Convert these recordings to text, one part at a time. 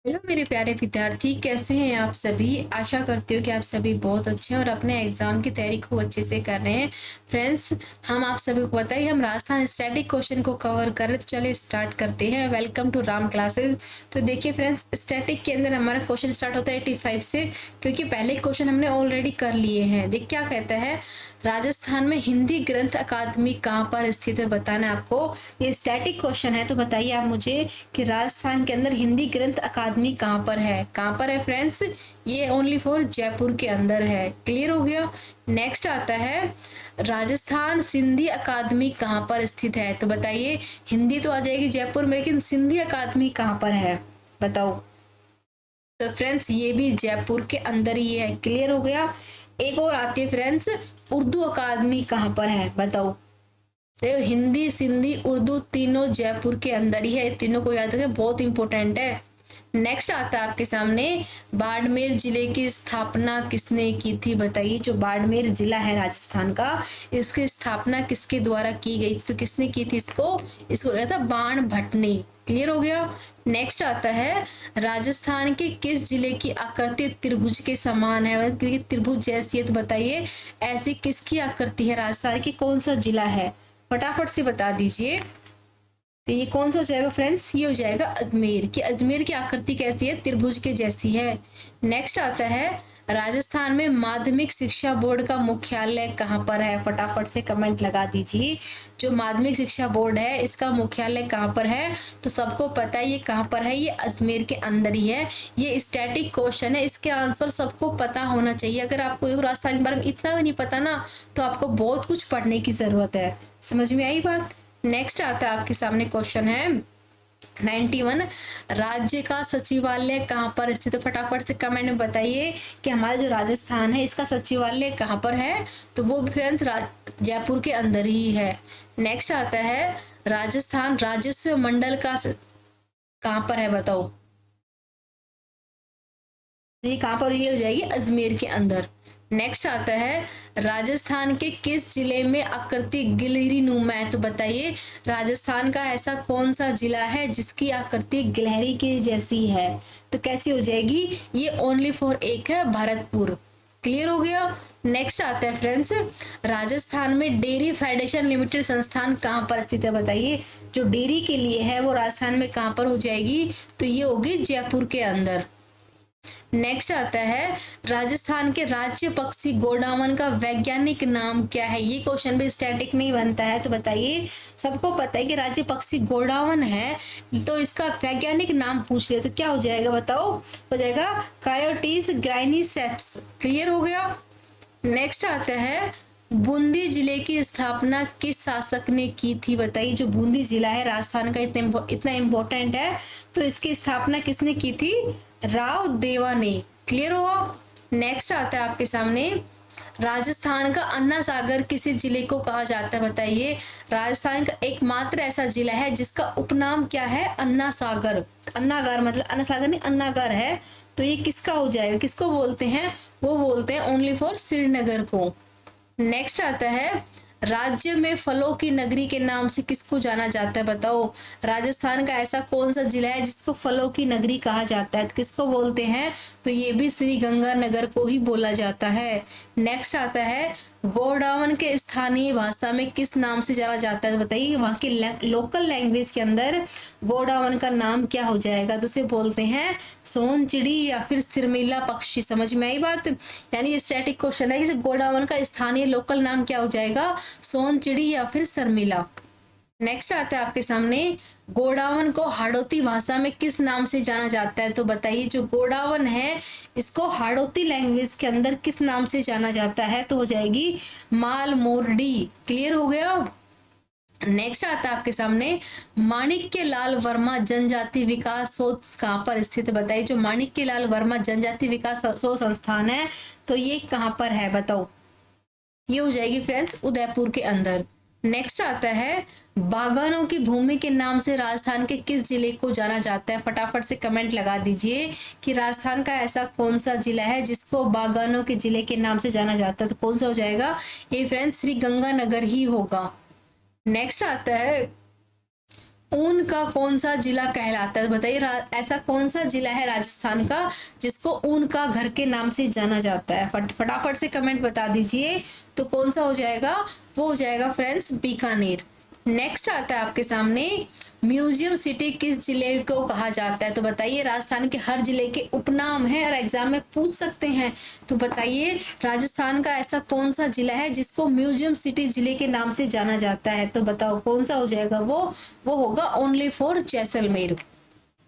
Hello मेरे प्यारे विद्यार्थी, कैसे हैं आप सभी। आशा करती हूँ कि आप सभी बहुत अच्छे हैं और अपने एग्जाम की तैयारी खूब अच्छे से कर रहे हैं। फ्रेंड्स, हम आप सभी को बताइए, हम राजस्थान स्टैटिक क्वेश्चन को कवर कर रहे, तो चलिए स्टार्ट करते हैं। Welcome to Ram classes. तो देखिए फ्रेंड्स, स्टैटिक के अंदर हमारा क्वेश्चन स्टार्ट होता है 85 से, क्योंकि पहले क्वेश्चन हमने ऑलरेडी कर लिए हैं। देख क्या कहता है, राजस्थान में हिंदी ग्रंथ अकादमी कहाँ पर स्थित है, बताना आपको। ये स्टैटिक क्वेश्चन है, तो बताइए आप मुझे कि राजस्थान के अंदर हिंदी ग्रंथ अकादमी कहाँ पर है। कहाँ पर है फ्रेंड्स, ये ओनली फॉर जयपुर के अंदर है। क्लियर हो गया। नेक्स्ट आता है, राजस्थान सिंधी अकादमी कहाँ पर स्थित है। तो बताइए, हिंदी तो आ जाएगी जयपुर में, लेकिन सिंधी अकादमी कहाँ पर है, बताओ। तो फ्रेंड्स, ये भी जयपुर के अंदर ही है। क्लियर हो गया। एक और आती है फ्रेंड्स, उर्दू अकादमी कहाँ पर है, बताओ। तो हिंदी सिंधी उर्दू तीनों जयपुर के अंदर ही है। तीनों को याद रखें, बहुत इंपॉर्टेंट है। नेक्स्ट आता है आपके सामने, बाड़मेर जिले की स्थापना किसने की थी, बताइए। जो बाड़मेर जिला है राजस्थान का, इसकी स्थापना किसके द्वारा की गई, तो किसने की थी इसको कहता था बाण भट्ट ने। क्लियर हो गया। नेक्स्ट आता है, राजस्थान के किस जिले की आकृति त्रिभुज के समान है, मतलब त्रिभुज जैसी है। तो बताइए, ऐसी किसकी आकृति है राजस्थान की, कौन सा जिला है, फटाफट से बता दीजिए। तो ये कौन सा हो जाएगा फ्रेंड्स, ये हो जाएगा अजमेर। कि अजमेर की आकृति कैसी है, त्रिभुज के जैसी है। नेक्स्ट आता है, राजस्थान में माध्यमिक शिक्षा बोर्ड का मुख्यालय कहाँ पर है, फटाफट से कमेंट लगा दीजिए। जो माध्यमिक शिक्षा बोर्ड है, इसका मुख्यालय कहाँ पर है, तो सबको पता है ये कहाँ पर है, ये अजमेर के अंदर ही है। ये स्टैटिक क्वेश्चन है, इसके आंसर सबको पता होना चाहिए। अगर आपको राजस्थान के बारे में इतना भी नहीं पता ना, तो आपको बहुत कुछ पढ़ने की जरूरत है। समझ में आई बात। नेक्स्ट आता है आपके सामने क्वेश्चन है 91, राज्य का सचिवालय कहाँ पर स्थित है। फटाफट से कमेंट में बताइए कि हमारा जो राजस्थान है, इसका सचिवालय कहाँ पर है। तो वो भी फ्रेंड्स जयपुर के अंदर ही है। नेक्स्ट आता है, राजस्थान राजस्व मंडल का कहाँ पर है, बताओ। ये कहाँ पर, ये हो जाएगी अजमेर के अंदर। नेक्स्ट आता है, राजस्थान के किस जिले में आकृति गिलहरी नुमा है। तो बताइए, राजस्थान का ऐसा कौन सा जिला है जिसकी आकृति गिलहरी के जैसी है, तो कैसी हो जाएगी, ये ओनली फॉर एक है, भरतपुर। क्लियर हो गया। नेक्स्ट आता है फ्रेंड्स, राजस्थान में डेयरी फेडरेशन लिमिटेड संस्थान कहाँ पर स्थित है, बताइए। जो डेयरी के लिए है वो राजस्थान में कहाँ पर हो जाएगी, तो ये होगी जयपुर के अंदर। नेक्स्ट आता है, राजस्थान के राज्य पक्षी गोडावन का वैज्ञानिक नाम क्या है। ये क्वेश्चन भी स्टैटिक में ही बनता है। तो बताइए, सबको पता है कि राज्य पक्षी गोडावन है, तो इसका वैज्ञानिक नाम पूछ ले तो क्या हो जाएगा, बताओ। हो जाएगा कायोटीज ग्राइनिसेप्स। क्लियर हो गया। नेक्स्ट आता है, बूंदी जिले की स्थापना किस शासक ने की थी, बताइए। जो बूंदी जिला है राजस्थान का, इतना इम्पोर्टेंट है, तो इसकी स्थापना किसने की थी, राव देवा ने। क्लियर हुआ। नेक्स्ट आता है आपके सामने, राजस्थान का अन्ना सागर किसी जिले को कहा जाता है, बताइए। राजस्थान का एकमात्र ऐसा जिला है जिसका उपनाम क्या है, अन्ना सागर। अन्नागार मतलब अन्ना सागर नहीं, अन्नागार है। तो ये किसका हो जाएगा, किसको बोलते हैं, वो बोलते हैं ओनली फॉर श्रीनगर को। नेक्स्ट आता है, राज्य में फलों की नगरी के नाम से किसको जाना जाता है, बताओ। राजस्थान का ऐसा कौन सा जिला है जिसको फलों की नगरी कहा जाता है, तो किसको बोलते हैं, तो ये भी श्री गंगानगर को ही बोला जाता है। नेक्स्ट आता है, गोडावन के स्थानीय भाषा में किस नाम से जाना जाता है, बताइए। वहाँ की लोकल लैंग्वेज के अंदर गोडावन का नाम क्या हो जाएगा, तो उसे बोलते हैं सोन चिड़ी या फिर सिरमिला पक्षी। समझ में आई बात। यानी ये स्टैटिक क्वेश्चन है कि गोडावन का स्थानीय लोकल नाम क्या हो जाएगा, सोन चिड़ी या फिर शर्मिला। नेक्स्ट आता है आपके सामने, गोडावन को हाड़ौती भाषा में किस नाम से जाना जाता है, तो बताइए। जो गोडावन है, इसको हाड़ौती लैंग्वेज के अंदर किस नाम से जाना जाता है, तो हो जाएगी माल मोरडी। क्लियर हो गया। नेक्स्ट आता है आपके सामने, माणिक्य लाल वर्मा जनजाति विकास शोध कहाँ पर स्थित है, बताइए। जो माणिक्य लाल वर्मा जनजाति विकास शोध संस्थान है, तो ये कहाँ पर है, बताओ। ये हो जाएगी फ्रेंड्स उदयपुर के अंदर। नेक्स्ट आता है, बागानों की भूमि के नाम से राजस्थान के किस जिले को जाना जाता है, फटाफट से कमेंट लगा दीजिए कि राजस्थान का ऐसा कौन सा जिला है जिसको बागानों के जिले के नाम से जाना जाता है, तो कौन सा हो जाएगा, ये फ्रेंड्स श्री गंगानगर ही होगा। नेक्स्ट आता है, ऊन का कौन सा जिला कहलाता है? बताइए ऐसा कौन सा जिला है राजस्थान का जिसको ऊन का घर के नाम से जाना जाता है? फटाफट से कमेंट बता दीजिए। तो कौन सा हो जाएगा? वो हो जाएगा फ्रेंड्स बीकानेर। नेक्स्ट आता है आपके सामने, म्यूजियम सिटी किस जिले को कहा जाता है? तो बताइए, राजस्थान के हर जिले के उपनाम है और एग्जाम में पूछ सकते हैं। तो बताइए, राजस्थान का ऐसा कौन सा जिला है जिसको म्यूजियम सिटी जिले के नाम से जाना जाता है? तो बताओ कौन सा हो जाएगा? वो होगा ओनली फॉर जैसलमेर।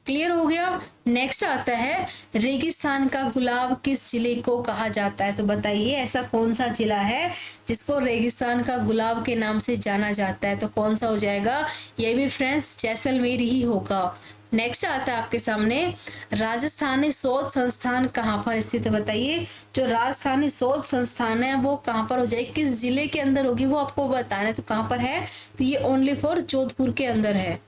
क्लियर हो गया। नेक्स्ट आता है, रेगिस्तान का गुलाब किस जिले को कहा जाता है? तो बताइए, ऐसा कौन सा जिला है जिसको रेगिस्तान का गुलाब के नाम से जाना जाता है? तो कौन सा हो जाएगा? ये भी फ्रेंड्स जैसलमेर ही होगा। नेक्स्ट आता है आपके सामने, राजस्थानी शोध संस्थान कहाँ पर स्थित है? बताइए, जो राजस्थानी शोध संस्थान है वो कहाँ पर हो जाएगी, किस जिले के अंदर होगी, वो आपको बताना है। तो कहाँ पर है? तो ये ओनली फॉर जोधपुर के अंदर है।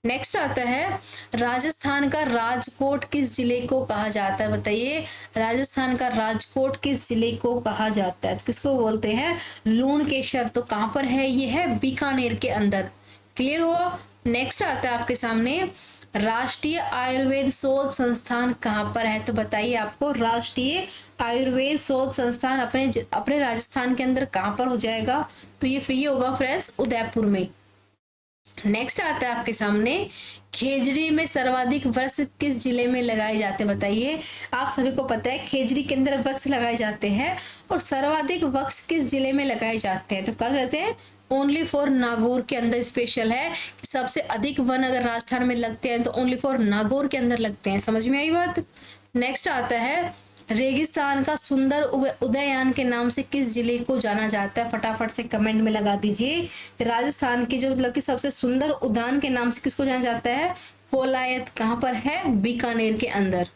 नेक्स्ट आता है, राजस्थान का राजकोट किस जिले को कहा जाता है? बताइए, राजस्थान का राजकोट किस जिले को कहा जाता है? तो किसको बोलते हैं? लूणकेश्वर। तो कहाँ पर है? ये है बीकानेर के अंदर। क्लियर हुआ। नेक्स्ट आता है आपके सामने, राष्ट्रीय आयुर्वेद शोध संस्थान कहाँ पर है? तो बताइए, आपको राष्ट्रीय आयुर्वेद शोध संस्थान अपने राजस्थान के अंदर कहाँ पर हो जाएगा? तो ये होगा फ्रेंड्स उदयपुर में। नेक्स्ट आता है आपके सामने, खेजड़ी में सर्वाधिक वृक्ष किस जिले में लगाए जाते हैं? बताइए, आप सभी को पता है खेजड़ी के अंदर वृक्ष लगाए जाते हैं और सर्वाधिक वृक्ष किस जिले में लगाए जाते हैं? तो क्या कहते हैं? ओनली फॉर नागौर के अंदर स्पेशल है कि सबसे अधिक वन अगर राजस्थान में लगते हैं तो ओनली फॉर नागौर के अंदर लगते हैं। समझ में आई बात? नेक्स्ट आता है, रेगिस्तान का सुंदर उदययान के नाम से किस जिले को जाना जाता है? फटाफट से कमेंट में लगा दीजिए। राजस्थान के जो मतलब कि सबसे सुंदर उद्यान के नाम से किसको जाना जाता है? कोलायत। कहाँ पर है? बीकानेर के अंदर।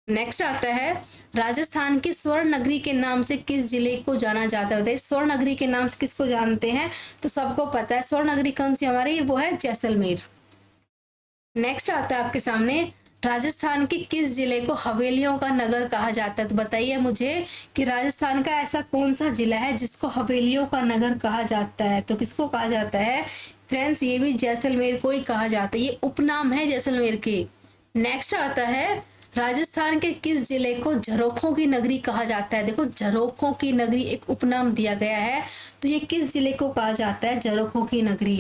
नेक्स्ट आता है, राजस्थान की स्वर्ण नगरी के नाम से किस जिले को जाना जाता है? बताइए, स्वर्ण नगरी के नाम से किसको जानते हैं? तो सबको पता है स्वर्ण नगरी कौन सी हमारी, वो है जैसलमेर। नेक्स्ट आता है आपके सामने, राजस्थान के किस जिले को हवेलियों का नगर कहा जाता है? तो बताइए मुझे कि राजस्थान का ऐसा कौन सा जिला है जिसको हवेलियों का नगर कहा जाता है? तो किसको कहा जाता है फ्रेंड्स? ये भी जैसलमेर को ही कहा जाता है, ये उपनाम है जैसलमेर के। नेक्स्ट आता है, राजस्थान के किस जिले को झरोखों की नगरी कहा जाता है? देखो, झरोखों की नगरी एक उपनाम दिया गया है, तो ये किस जिले को कहा जाता है झरोखों की नगरी?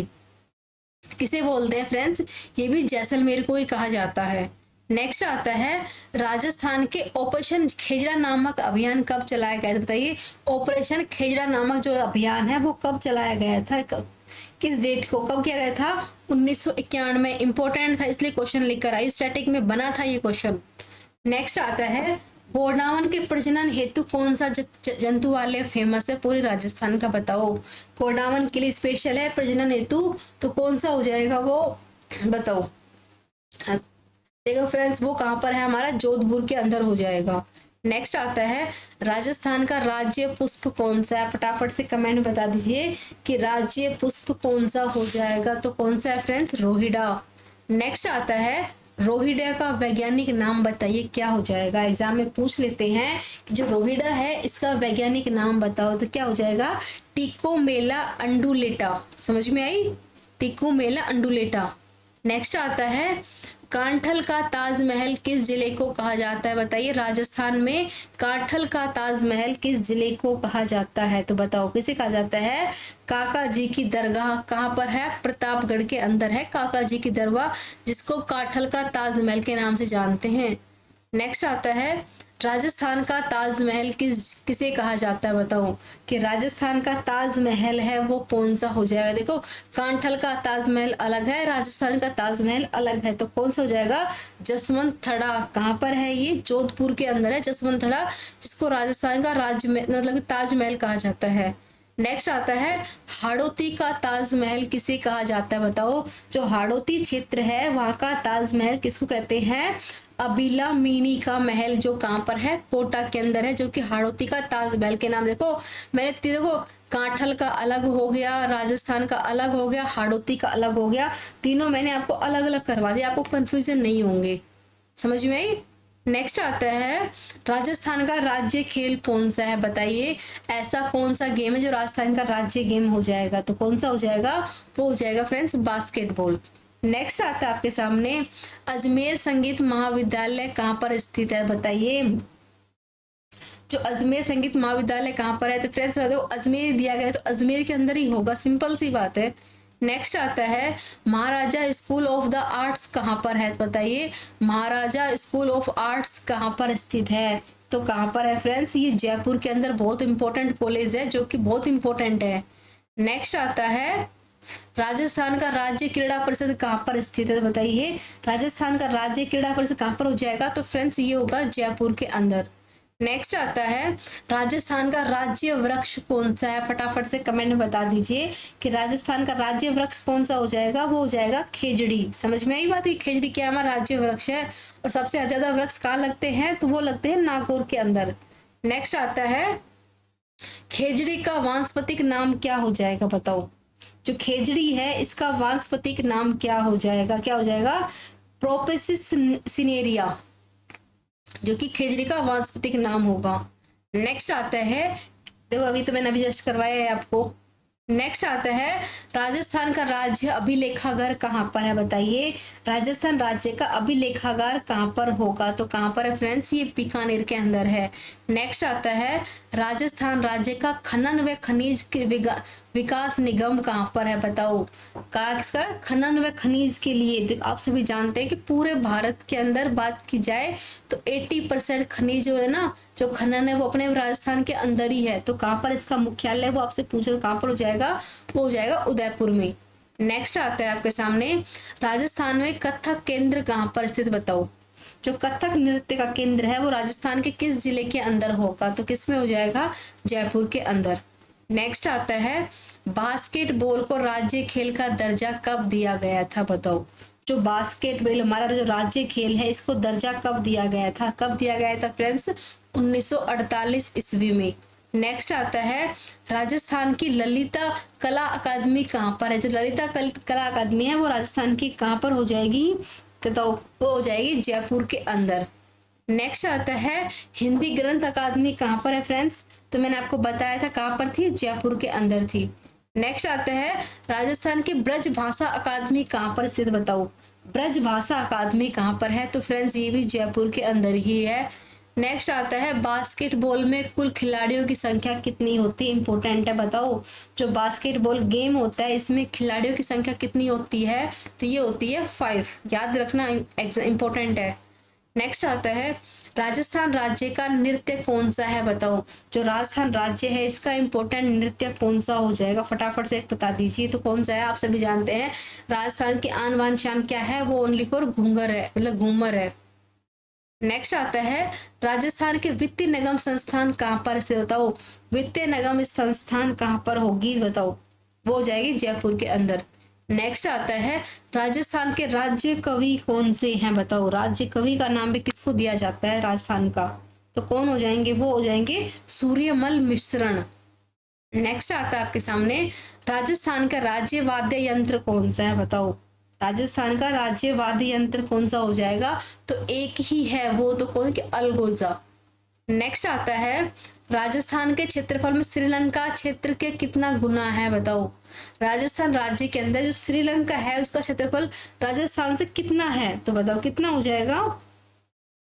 किसे बोलते हैं फ्रेंड्स? ये भी जैसलमेर को ही कहा जाता है। नेक्स्ट आता है, राजस्थान के ऑपरेशन खेजड़ा नामक अभियान कब चलाया गया था? बताइए, ऑपरेशन खेजड़ा नामक जो अभियान है वो कब चलाया गया था, किस डेट को, कब किया गया था? 1991। इंपॉर्टेंट था इसलिए क्वेश्चन लिख कर आई, स्टैटिक में बना था ये क्वेश्चन। नेक्स्ट आता है, कोडावन के प्रजनन हेतु कौन सा जंतु वाले फेमस है पूरे राजस्थान का? बताओ, कोडावन के लिए स्पेशल है प्रजनन हेतु, तो कौन सा हो जाएगा वो? बताओ। देखो फ्रेंड्स, वो कहाँ पर है? हमारा जोधपुर के अंदर हो जाएगा। नेक्स्ट आता है, राजस्थान का राज्य पुष्प कौन सा है? फटाफट से कमेंट में बता दीजिए कि राज्य पुष्प कौन सा हो जाएगा। तो कौन सा है फ्रेंड्स? रोहिड़ा। नेक्स्ट आता है, रोहिड़ा का वैज्ञानिक नाम बताइए, क्या हो जाएगा? एग्जाम में पूछ लेते हैं कि जो रोहिड़ा है इसका वैज्ञानिक नाम बताओ, तो क्या हो जाएगा? टिकोमेला अंडुलेटा। समझ में आई? टिकोमेला अंडुलेटा। नेक्स्ट आता है, कांठल का ताजमहल किस जिले को कहा जाता है? बताइए, राजस्थान में कांठल का ताजमहल किस जिले को कहा जाता है? तो बताओ, किसे कहा जाता है? काका जी की दरगाह कहाँ पर है? प्रतापगढ़ के अंदर है काका जी की दरगाह, जिसको कांठल का ताजमहल के नाम से जानते हैं। नेक्स्ट आता है, राजस्थान का ताजमहल किसे कहा जाता है? बताओ कि राजस्थान का ताजमहल है वो कौन सा हो जाएगा? देखो, कांठल का ताजमहल अलग है, राजस्थान का ताजमहल अलग है, तो कौन सा हो जाएगा? जसवंत थड़ा। कहाँ पर है ये? जोधपुर के अंदर है जसवंत थड़ा, जिसको राजस्थान का मतलब ताजमहल कहा जाता है। नेक्स्ट आता है, हाड़ौती का ताजमहल किसे कहा जाता है? बताओ, जो हाड़ौती क्षेत्र है वहां का ताजमहल किसको कहते हैं? अबिला मीनी का महल, जो कहां पर है? कोटा के अंदर है, जो कि हाड़ौती का ताजमहल के नाम। देखो देखो, कांठल का अलग हो गया, राजस्थान का अलग हो गया, हाड़ौती का अलग हो गया, तीनों मैंने आपको अलग अलग करवा दिया, आपको कंफ्यूजन नहीं होंगे। समझ में आई? नेक्स्ट आता है, राजस्थान का राज्य खेल कौन सा है? बताइए, ऐसा कौन सा गेम है जो राजस्थान का राज्य गेम हो जाएगा? तो कौन सा हो जाएगा? वो हो जाएगा फ्रेंड्स बास्केटबॉल। नेक्स्ट आता है आपके सामने अजमेर संगीत महाविद्यालय कहाँ पर स्थित है, बताइए। जो अजमेर संगीत महाविद्यालय कहाँ पर है, तो फ्रेंड्स देखो अजमेर दिया गया है तो अजमेर के अंदर ही होगा, सिंपल सी बात है। नेक्स्ट आता है महाराजा स्कूल ऑफ द आर्ट्स कहाँ पर है, बताइए। महाराजा स्कूल ऑफ आर्ट्स कहाँ पर स्थित है, तो कहाँ पर है फ्रेंड्स, ये जयपुर के अंदर बहुत इंपॉर्टेंट कॉलेज है, जो कि बहुत इंपॉर्टेंट है। नेक्स्ट आता है राजस्थान का राज्य क्रीड़ा परिषद कहाँ पर स्थित है, बताइए। राजस्थान का राज्य क्रीड़ा परिषद कहाँ पर हो जाएगा, तो फ्रेंड्स ये होगा जयपुर के अंदर। नेक्स्ट आता है राजस्थान का राज्य वृक्ष कौन सा है, फटाफट से कमेंट में बता दीजिए कि राजस्थान का राज्य वृक्ष कौन सा हो जाएगा, वो हो जाएगा खेजड़ी। समझ में आई बात है, खेजड़ी क्या हमारा राज्य वृक्ष है। और सबसे ज्यादा वृक्ष कहाँ लगते हैं, तो वो लगते हैं नागौर के अंदर। नेक्स्ट आता है खेजड़ी का वानस्पतिक नाम क्या हो जाएगा, बताओ। जो खेजड़ी है इसका वानस्पतिक नाम क्या हो जाएगा, क्या हो जाएगा, प्रोपेसिस सिनेरिया, जो कि खेजड़ी का वानस्पतिक नाम होगा। नेक्स्ट आता है, देखो अभी तो मैंने अभी जस्ट करवाया है आपको। नेक्स्ट आता है राजस्थान का राज्य अभिलेखागार कहाँ पर है, बताइए। राजस्थान राज्य का अभिलेखागार कहाँ पर होगा, तो कहाँ पर है फ्रेंड्स, ये बीकानेर के अंदर है। नेक्स्ट आता है राजस्थान राज्य का खनन व खनिज विकास निगम कहाँ पर है, बताओ। कहाँ किसका, खनन व खनिज के लिए। आप सभी जानते हैं कि पूरे भारत के अंदर बात की जाए तो 80% खनिज जो है ना, जो खनन है वो अपने राजस्थान के अंदर ही है। तो कहाँ पर इसका मुख्यालय, वो आपसे पूछे कहाँ पर हो जाएगा, वो हो जाएगा उदयपुर में। नेक्स्ट आता है आपके सामने राजस्थान में कथक केंद्र कहाँ पर स्थित, बताओ। जो कथक नृत्य का केंद्र है वो राजस्थान के किस जिले के अंदर होगा, तो किस में हो जाएगा, जयपुर के अंदर। नेक्स्ट आता है बास्केटबॉल को राज्य खेल का दर्जा कब दिया गया था, बताओ। जो बास्केटबॉल हमारा जो राज्य खेल है इसको दर्जा कब दिया गया था, कब दिया गया था फ्रेंड्स, 1948 ईस्वी में। नेक्स्ट आता है राजस्थान की ललिता कला अकादमी कहाँ पर है। जो ललिता कला अकादमी है वो राजस्थान की कहाँ पर हो जाएगी, तो वो हो जाएगी जयपुर के अंदर। नेक्स्ट आता है हिंदी ग्रंथ अकादमी कहाँ पर है फ्रेंड्स, तो मैंने आपको बताया था कहाँ पर थी, जयपुर के अंदर थी। नेक्स्ट आता है राजस्थान की ब्रज भाषा अकादमी कहाँ पर स्थित, बताओ। ब्रज भाषा अकादमी कहाँ पर है, तो फ्रेंड्स ये भी जयपुर के अंदर ही है। नेक्स्ट आता है बास्केटबॉल में कुल खिलाड़ियों की संख्या कितनी होती है, इंपॉर्टेंट है, बताओ। जो बास्केटबॉल गेम होता है इसमें खिलाड़ियों की संख्या कितनी होती है, तो ये होती है 5, याद रखना, इंपॉर्टेंट है। नेक्स्ट आता है राजस्थान राज्य का नृत्य कौन सा है, बताओ। जो राजस्थान राज्य है इसका इंपॉर्टेंट नृत्य कौन सा हो जाएगा, फटाफट से एक बता दीजिए, तो कौन सा है। आप सभी जानते हैं राजस्थान की आन बान शान क्या है, वो ओनली फॉर घूंगर है, मतलब घूमर है। नेक्स्ट आता है राजस्थान के वित्तीय निगम संस्थान कहाँ पर से, बताओ। वित्तीय निगम संस्थान कहाँ पर होगी, बताओ, वो हो जाएगी जयपुर के अंदर। नेक्स्ट आता है राजस्थान के राज्य कवि कौन से हैं, बताओ। राज्य कवि का नाम भी किसको दिया जाता है राजस्थान का, तो कौन हो जाएंगे, वो हो जाएंगे सूर्यमल मिश्रण। नेक्स्ट आता है आपके सामने राजस्थान का राज्य वाद्य यंत्र कौन सा है, बताओ। राजस्थान का राज्य वाद्य यंत्र कौन सा हो जाएगा, तो एक ही है, वो तो कौन, कि अलगोजा। नेक्स्ट आता है राजस्थान के क्षेत्रफल में श्रीलंका क्षेत्र के कितना गुना है, बताओ। राजस्थान राज्य के अंदर जो श्रीलंका है उसका क्षेत्रफल राजस्थान से कितना है, तो बताओ कितना हो जाएगा।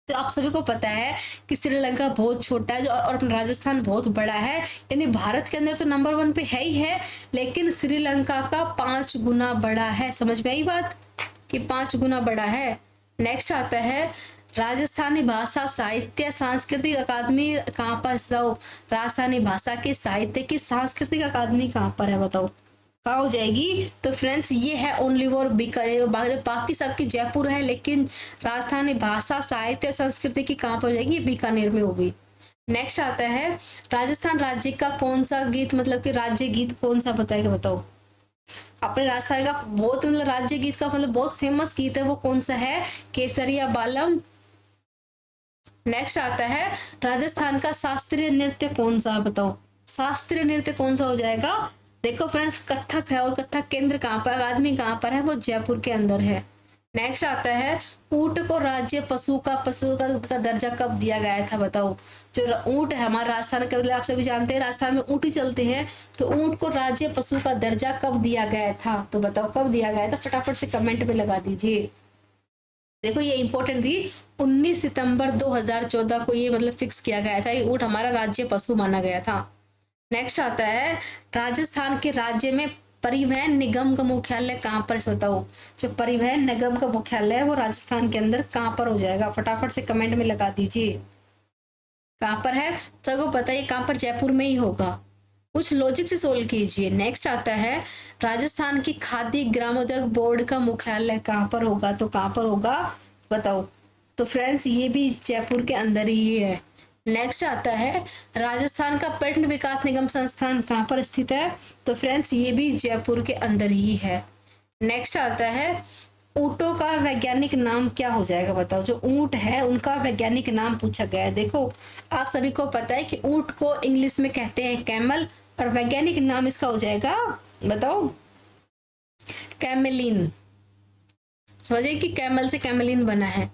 तो आप सभी को पता है कि श्रीलंका बहुत छोटा है और अपना राजस्थान बहुत बड़ा है, यानी भारत के अंदर तो नंबर 1 पे है ही है, लेकिन श्रीलंका का 5 गुना बड़ा है। समझ में आई बात, कि 5 गुना बड़ा है। नेक्स्ट आता है राजस्थानी भाषा साहित्य सांस्कृतिक अकादमी कहाँ पर स्थित हो। राजस्थानी भाषा के साहित्य की सांस्कृतिक अकादमी कहाँ पर है, बताओ, कहाँ हो जाएगी। तो फ्रेंड्स ये है ओनली फॉर बीकानेर, बाकी सबकी जयपुर है, लेकिन राजस्थानी भाषा साहित्य संस्कृति की कहाँ पर हो जाएगी, बीकानेर में होगी। नेक्स्ट आता है राजस्थान राज्य का कौन सा गीत, मतलब कि राज्य गीत कौन सा बताएगा, बताओ। अपने राजस्थान का बहुत, मतलब राज्य गीत का मतलब बहुत फेमस गीत है, वो कौन सा है, केसरिया बालम। नेक्स्ट आता है राजस्थान का शास्त्रीय नृत्य कौन सा है, बताओ। शास्त्रीय नृत्य कौन सा हो जाएगा, देखो फ्रेंड्स कथक है, और कथक केंद्र कहाँ पर, अकादमी कहाँ पर है, वो जयपुर के अंदर है। नेक्स्ट आता है ऊंट को राज्य पशु का दर्जा कब दिया गया था बताओ। जो ऊंट है हमारा राजस्थान का, मतलब आप सभी जानते हैं राजस्थान में ऊंट ही चलते हैं, तो ऊंट को राज्य पशु का दर्जा कब दिया गया था, तो बताओ कब दिया गया था, फटाफट से कमेंट में लगा दीजिए। देखो ये इंपॉर्टेंट थी, 19 सितंबर 2014 को ये मतलब फिक्स किया गया था, ये ऊंट हमारा राज्य पशु माना गया था। नेक्स्ट आता है राजस्थान के राज्य में परिवहन निगम का मुख्यालय कहाँ पर है बताओ। जो परिवहन निगम का मुख्यालय है वो राजस्थान के अंदर कहाँ पर हो जाएगा, फटाफट से कमेंट में लगा दीजिए। कहाँ पर है, सबको पता है कहाँ पर, जयपुर में ही होगा। कुछ लॉजिक से सोल्व कीजिए। नेक्स्ट आता है राजस्थान की खादी ग्रामोद्योग बोर्ड का मुख्यालय कहाँ पर होगा, तो कहाँ पर होगा बताओ। तो फ्रेंड्स ये भी जयपुर के अंदर ही है। नेक्स्ट आता है राजस्थान का पर्यटन विकास निगम संस्थान कहाँ पर स्थित है, तो फ्रेंड्स ये भी जयपुर के अंदर ही है। नेक्स्ट आता है ऊँटों का वैज्ञानिक नाम क्या हो जाएगा बताओ। जो ऊँट है उनका वैज्ञानिक नाम पूछा गया है। देखो आप सभी को पता है कि ऊँट को इंग्लिश में कहते हैं कैमल, और वैज्ञानिक नाम इसका हो जाएगा बताओ कैमेलिन। समझिए कि कैमल से कैमेलिन बना है।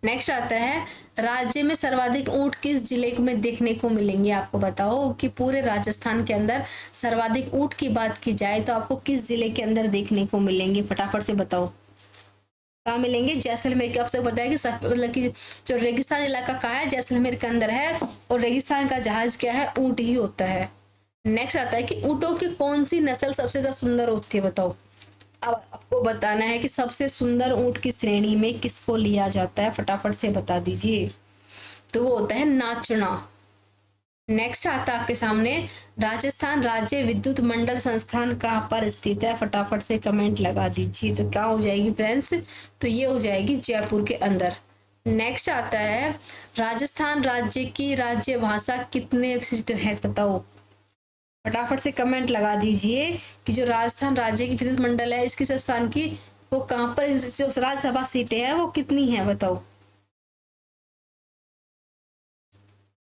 नेक्स्ट आता है राज्य में सर्वाधिक ऊंट किस जिले में देखने को मिलेंगे, आपको बताओ कि पूरे राजस्थान के अंदर सर्वाधिक ऊंट की बात की जाए तो आपको किस जिले के अंदर देखने को मिलेंगे, फटाफट से बताओ। कहाँ मिलेंगे, जैसलमेर के। आपसे बताया कि मतलब कि जो रेगिस्तान इलाका कहाँ है, जैसलमेर के अंदर है, और रेगिस्तान का जहाज क्या है, ऊंट ही होता है। नेक्स्ट आता है कि ऊंटों की कौन सी नस्ल सबसे ज्यादा सुंदर होती है बताओ। अब आपको बताना है कि सबसे सुंदर ऊंट की श्रेणी में किसको लिया जाता है, फटाफट से बता दीजिए। तो वो होता है नाचना। नेक्स्ट आता है आपके सामने राजस्थान राज्य विद्युत मंडल संस्थान कहाँ पर स्थित है, फटाफट से कमेंट लगा दीजिए। तो क्या हो जाएगी फ्रेंड्स, तो ये हो जाएगी जयपुर के अंदर। नेक्स्ट आता है राजस्थान राज्य की राज्य भाषा कितने है बताओ, फटाफट से कमेंट लगा दीजिए कि जो राजस्थान राज्य की विद्युत मंडल है इसकी संस्थान की वो कहाँ पर, जो राज्यसभा सीटें हैं वो कितनी है बताओ।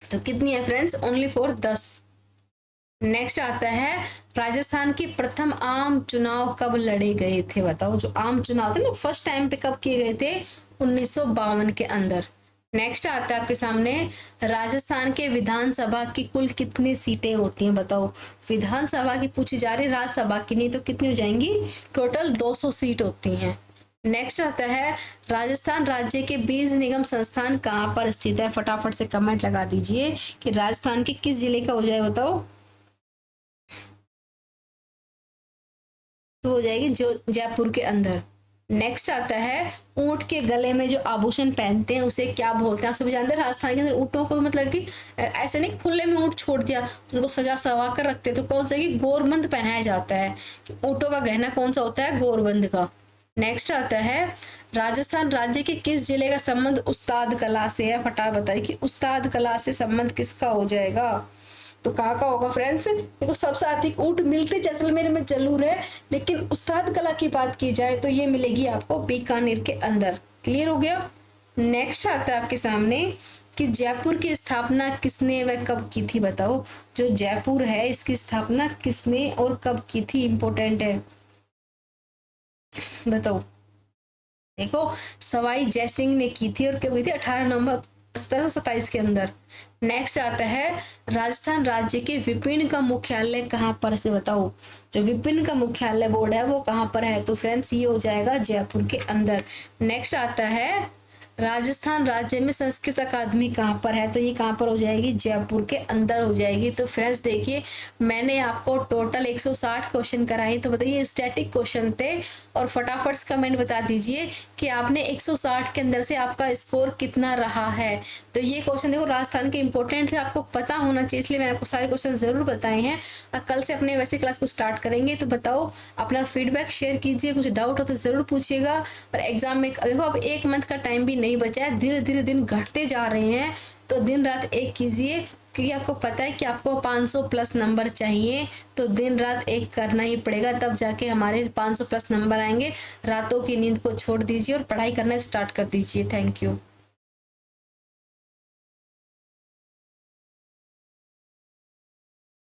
तो कितनी है फ्रेंड्स, ओनली फॉर 10। नेक्स्ट आता है राजस्थान की प्रथम आम चुनाव कब लड़े गए थे बताओ। जो आम चुनाव थे ना फर्स्ट टाइम पे कब किए गए थे, 1952 के अंदर। नेक्स्ट आता है आपके सामने राजस्थान के विधानसभा की कुल कितनी सीटें होती हैं बताओ। विधानसभा की पूछी जा रही, राज्यसभा की नहीं, तो कितनी हो जाएंगी, टोटल 200 सीट होती हैं। नेक्स्ट आता है राजस्थान राज्य के बीज निगम संस्थान कहाँ पर स्थित है, फटाफट से कमेंट लगा दीजिए कि राजस्थान के किस जिले का हो जाए बताओ। तो हो जाएगी जो जयपुर के अंदर। नेक्स्ट आता है ऊंट के गले में जो आभूषण पहनते हैं उसे क्या बोलते हैं, आप सभी जानते हैं राजस्थान के अंदर ऊँटों को मतलब कि ऐसे नहीं खुले में ऊँट छोड़ दिया, उनको सजा सवा कर रखते हैं, तो कौन सा कि गोरबंद पहनाया जाता है। ऊँटों का गहना कौन सा होता है, गोरबंद का। नेक्स्ट आता है राजस्थान राज्य के किस जिले का संबंध उस्ताद कला से है, फटाफट बताइए कि उस्ताद कला से संबंध किसका हो जाएगा। तो कहाँ का होगा फ्रेंड्स, देखो सबसे अधिक ऊँट मिलते जैसलमेर में जरूर है, लेकिन उस्ताद कला की बात की जाए तो ये मिलेगी आपको बीकानेर के अंदर। क्लियर हो गया। नेक्स्ट आता है आपके सामने कि जयपुर की स्थापना किसने व कब की थी बताओ। जो जयपुर है इसकी स्थापना किसने और कब की थी, इंपॉर्टेंट है बताओ। देखो सवाई जयसिंह ने की थी, और कब की थी, 18 नवंबर 1727 के अंदर। नेक्स्ट आता है राजस्थान राज्य के विपिन का मुख्यालय कहाँ पर से बताओ। जो विपिन का मुख्यालय बोर्ड है वो कहाँ पर है, तो फ्रेंड्स ये हो जाएगा जयपुर के अंदर। नेक्स्ट आता है राजस्थान राज्य में संस्कृत अकादमी कहाँ पर है, तो ये कहाँ पर हो जाएगी, जयपुर के अंदर हो जाएगी। तो फ्रेंड्स देखिए मैंने आपको टोटल 160 क्वेश्चन कराए, तो बताइए स्टैटिक क्वेश्चन थे, और फटाफट से कमेंट बता दीजिए कि आपने 160 के अंदर से आपका स्कोर कितना रहा है। तो ये क्वेश्चन देखो राजस्थान के इंपॉर्टेंट थे, आपको पता होना चाहिए, इसलिए मैंने आपको सारे क्वेश्चन जरूर बताए हैं। और कल से अपने वैसे क्लास को स्टार्ट करेंगे, तो बताओ अपना फीडबैक शेयर कीजिए, कुछ डाउट हो तो जरूर पूछिएगा। और एग्जाम में देखो अब 1 मंथ का टाइम भी नहीं बचा है, धीरे धीरे दिन घटते जा रहे हैं, तो दिन रात एक कीजिए, क्योंकि आपको पता है कि आपको 500 प्लस नंबर चाहिए, तो दिन रात एक करना ही पड़ेगा, तब जाके हमारे 500 प्लस नंबर आएंगे। रातों की नींद को छोड़ दीजिए और पढ़ाई करना स्टार्ट कर दीजिए। Thank you.